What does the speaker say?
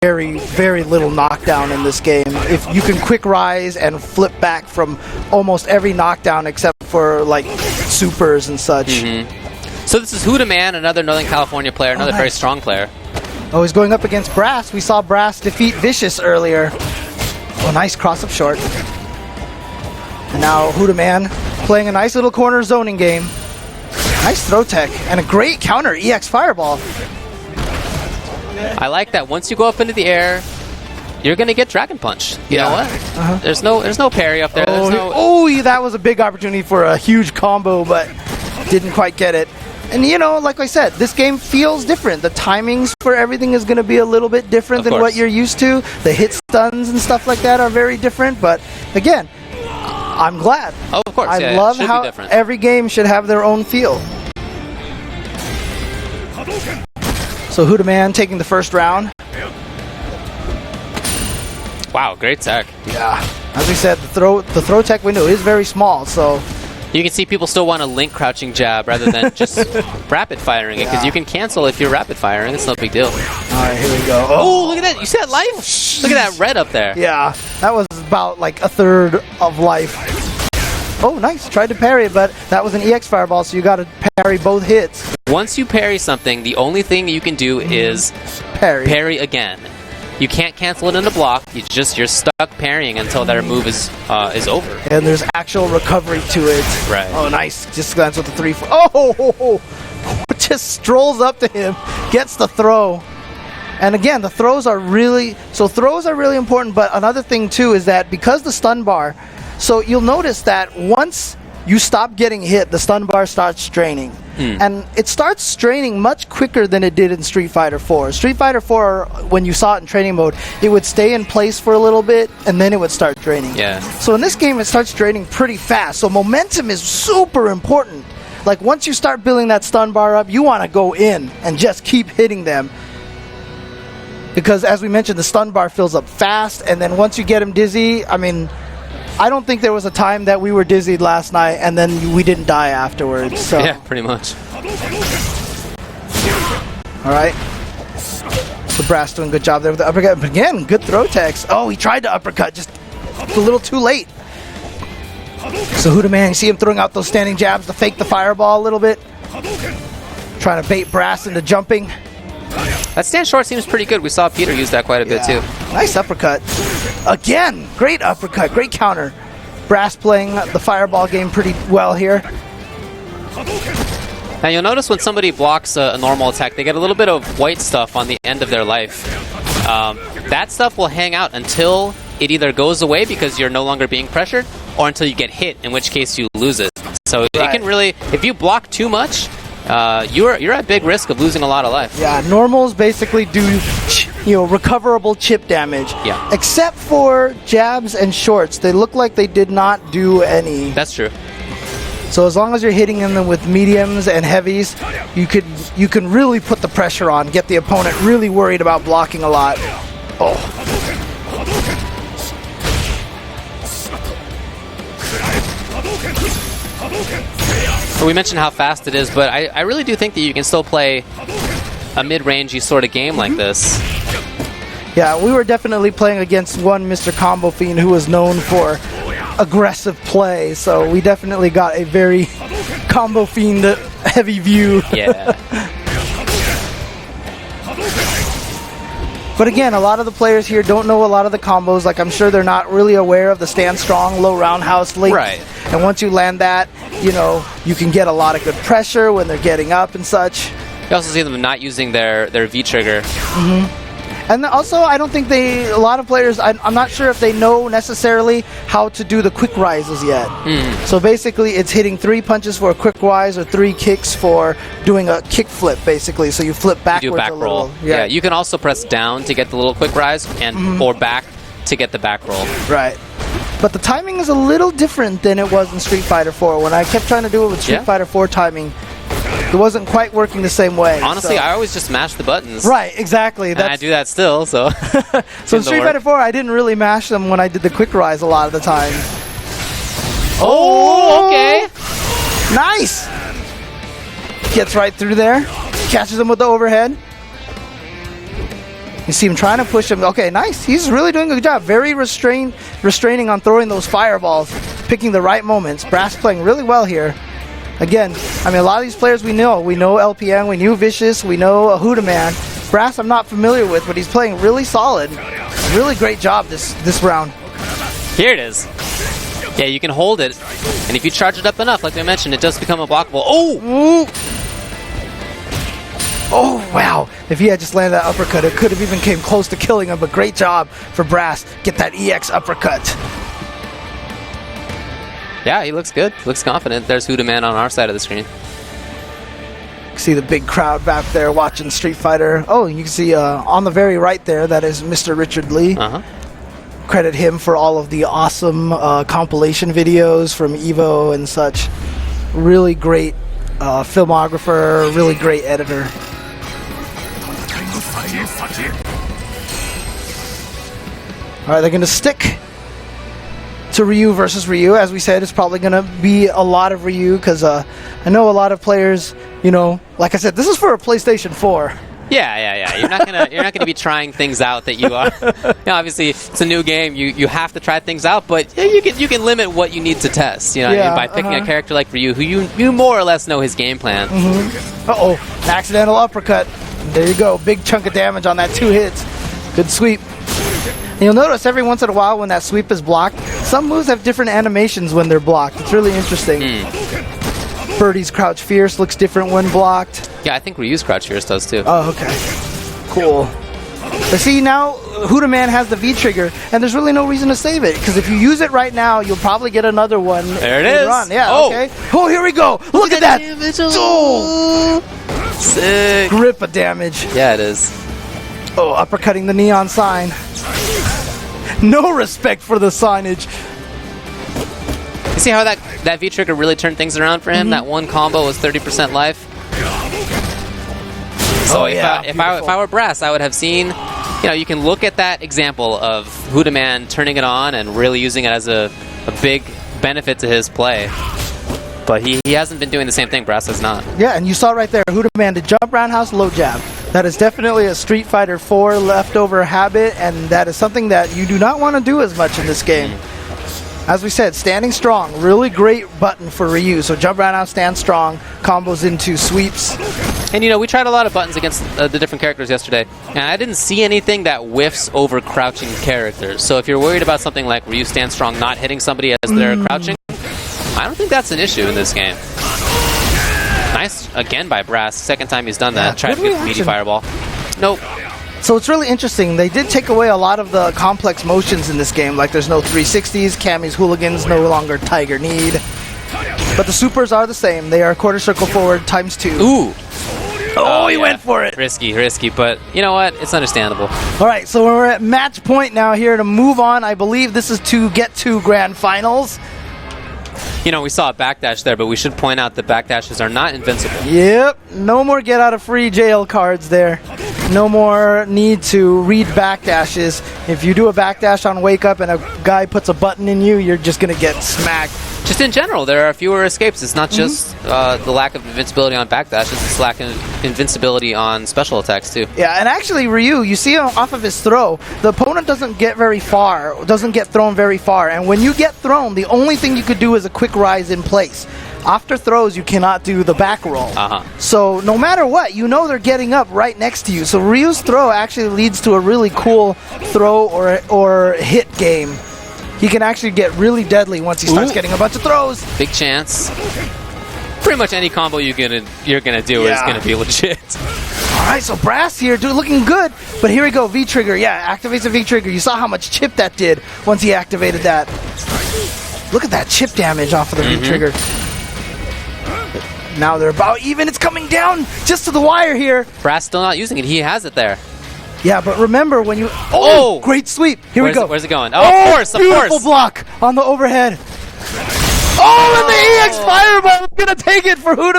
very, very little knockdown in this game. If you can quick rise and flip back from almost every knockdown except for like supers and such. So this is Hudaman, another Northern California player, another very strong player. Oh, he's going up against Brass. We saw Brass defeat Vicious earlier. Oh, nice cross up short. And now Hudaman playing a nice little corner zoning game. Nice throw tech and a great counter EX Fireball. I like that once you go up into the air, you're gonna get Dragon Punch. You know what? There's no parry up there. That was a big opportunity for a huge combo, but didn't quite get it. And you know, like I said, this game feels different. The timings for everything is going to be a little bit different than what you're used to. The hit stuns and stuff like that are very different. But again, I'm glad. Oh, of course. I love how every game should have their own feel. So Hudaman taking the first round. Wow, great tech. Yeah. As we said, the throw tech window is very small, so you can see people still want to link crouching jab rather than just rapid firing it, because you can cancel if you're rapid firing. It's no big deal. All right, here we go. Oh, look at that. You see that life? Look at that red up there. Yeah, that was about like a third of life. Oh, nice. Tried to parry it, but that was an EX Fireball, so you got to parry both hits. Once you parry something, the only thing you can do is parry again. You can't cancel it in a block. You're stuck parrying until that move is over. And there's actual recovery to it. Right. Oh, nice. Just glance with the 3-4. Oh! Just strolls up to him, gets the throw. And again, the throws are really important. But another thing too is that because the stun bar, so you'll notice that once you stop getting hit, the stun bar starts straining. And it starts straining much quicker than it did in Street Fighter 4. Street Fighter 4, when you saw it in training mode, it would stay in place for a little bit, and then it would start draining. Yeah. So in this game, it starts draining pretty fast. So momentum is super important. Like, once you start building that stun bar up, you want to go in and just keep hitting them. Because, as we mentioned, the stun bar fills up fast, and then once you get him dizzy, I mean, I don't think there was a time that we were dizzied last night and then we didn't die afterwards. So. Yeah, pretty much. All right. So Brass doing a good job there with the uppercut. But again, good throw techs. Oh, he tried to uppercut, just a little too late. So Hudaman, you see him throwing out those standing jabs to fake the fireball a little bit. Trying to bait Brass into jumping. That stand short seems pretty good. We saw Peter use that quite a bit too. Nice uppercut. Again, great uppercut, great counter. Brass playing the fireball game pretty well here. Now you'll notice when somebody blocks a normal attack, they get a little bit of white stuff on the end of their life. That stuff will hang out until it either goes away because you're no longer being pressured, or until you get hit, in which case you lose it. So it can really, if you block too much, you're at big risk of losing a lot of life. Yeah, normals basically do recoverable chip damage. Yeah. Except for jabs and shorts. They look like they did not do any. That's true. So as long as you're hitting them with mediums and heavies, you can really put the pressure on, get the opponent really worried about blocking a lot. Oh. So we mentioned how fast it is, but I really do think that you can still play a mid-rangey sort of game like this. Yeah, we were definitely playing against one Mr. Combo Fiend who was known for aggressive play, so we definitely got a very Combo Fiend heavy view. Yeah. But again, a lot of the players here don't know a lot of the combos. Like, I'm sure they're not really aware of the stand strong, low roundhouse link. Right. And once you land that, you can get a lot of good pressure when they're getting up and such. You also see them not using their V-trigger. And also, I don't think a lot of players, I'm not sure if they know necessarily how to do the quick rises yet. So basically, it's hitting 3 punches for a quick rise or 3 kicks for doing a kick flip, basically. So you flip backwards You do back a roll. little. Yeah, you can also press down to get the little quick rise, and or back to get the back roll. Right. But the timing is a little different than it was in Street Fighter 4. When I kept trying to do it with Street Fighter 4 timing, it wasn't quite working the same way. Honestly, I always just mash the buttons. Right, exactly. And I do that still, so. So in Street Fighter 4, I didn't really mash them when I did the quick rise a lot of the time. Oh, okay. Nice! Gets right through there. Catches him with the overhead. You see him trying to push him. Okay, nice. He's really doing a good job. Very restraining on throwing those fireballs, picking the right moments. Brass playing really well here. Again, I mean, a lot of these players we know. We know LPN, we knew Vicious, we know Hudaman. Brass I'm not familiar with, but he's playing really solid. Really great job this round. Here it is. Yeah, you can hold it, and if you charge it up enough, like I mentioned, it does become unblockable. Oh! Ooh. Oh, wow. If he had just landed that uppercut, it could have even came close to killing him, but great job for Brass. Get that EX uppercut. Yeah, he looks good. Looks confident. There's Hudaman on our side of the screen. See the big crowd back there watching Street Fighter. Oh, you can see on the very right there, that is Mr. Richard Lee. Credit him for all of the awesome compilation videos from EVO and such. Really great filmographer, really great editor. Alright, they're going to stick to Ryu versus Ryu. As we said, it's probably going to be a lot of Ryu because I know a lot of players, you know, like I said, this is for a PlayStation 4. Yeah. You're not gonna be trying things out that you are. You know, obviously, it's a new game. You have to try things out, but yeah, you can limit what you need to test. You know, Yeah, by picking a character like Ryu, who you more or less know his game plan. Uh-oh, accidental uppercut. There you go, big chunk of damage on that 2 hits. Good sweep. And you'll notice every once in a while when that sweep is blocked, some moves have different animations when they're blocked. It's really interesting. Birdie's Crouch Fierce looks different when blocked. Yeah, I think Ryu's Crouch Fierce does too. Oh, okay. Cool. But see, now Hudaman has the V-trigger, and there's really no reason to save it, because if you use it right now, you'll probably get another one. There it is. On. Yeah, Oh. okay. Oh, here we go. Look at that. Oh. Sick. Grip of damage. Yeah, it is. Oh, uppercutting the neon sign. No respect for the signage. You see how that V-trigger really turned things around for him? That one combo was 30% life. So if I were Brass, I would have seen, you know, you can look at that example of Hudaman turning it on and really using it as a big benefit to his play. But he hasn't been doing the same thing. Brass has not. Yeah, and you saw right there, Hudaman to jump roundhouse, low jab. That is definitely a Street Fighter 4 leftover habit, and that is something that you do not want to do as much in this game. As we said, standing strong, really great button for Ryu. So jump roundhouse, stand strong, combos into sweeps. And you know, we tried a lot of buttons against the different characters yesterday, and I didn't see anything that whiffs over crouching characters. So if you're worried about something like Ryu stand strong not hitting somebody as they're crouching, I don't think that's an issue in this game. Nice again by Brass. Second time he's done that. Tried to get the meaty fireball. Nope. So it's really interesting. They did take away a lot of the complex motions in this game. Like there's no 360s, Cammy's hooligans, no longer Tiger Need. But the supers are the same. They are quarter circle forward times 2. Ooh. Oh, he went for it. Risky, but you know what? It's understandable. All right, so we're at match point now here to move on. I believe this is to get to grand finals. You know, we saw a backdash there, but we should point out that backdashes are not invincible. Yep, no more get out of free jail cards there. No more need to read backdashes. If you do a backdash on Wake Up and a guy puts a button in you, you're just going to get smacked. Just in general, there are fewer escapes. It's not just the lack of invincibility on backdashes, it's lack of invincibility on special attacks too. Yeah, and actually Ryu, you see him off of his throw, the opponent doesn't get very far, doesn't get thrown very far, and when you get thrown, the only thing you could do is a quick rise in place. After throws, you cannot do the back roll. So no matter what, you know they're getting up right next to you. So Ryu's throw actually leads to a really cool throw or hit game. He can actually get really deadly once he starts getting a bunch of throws. Big chance. Pretty much any combo you're gonna do is gonna be legit. All right, so Brass here, looking good. But here we go, V-trigger. Yeah, activates a V-trigger. You saw how much chip that did once he activated that. Look at that chip damage off of the V-trigger. Now they're about even. It's coming down just to the wire here. Brass still not using it. He has it there. Yeah, but remember when you... Oh, great sweep. Here we go. Where's it going? Oh, of course, beautiful block on the overhead. Oh, and the EX Fireball is going to take it for Huda.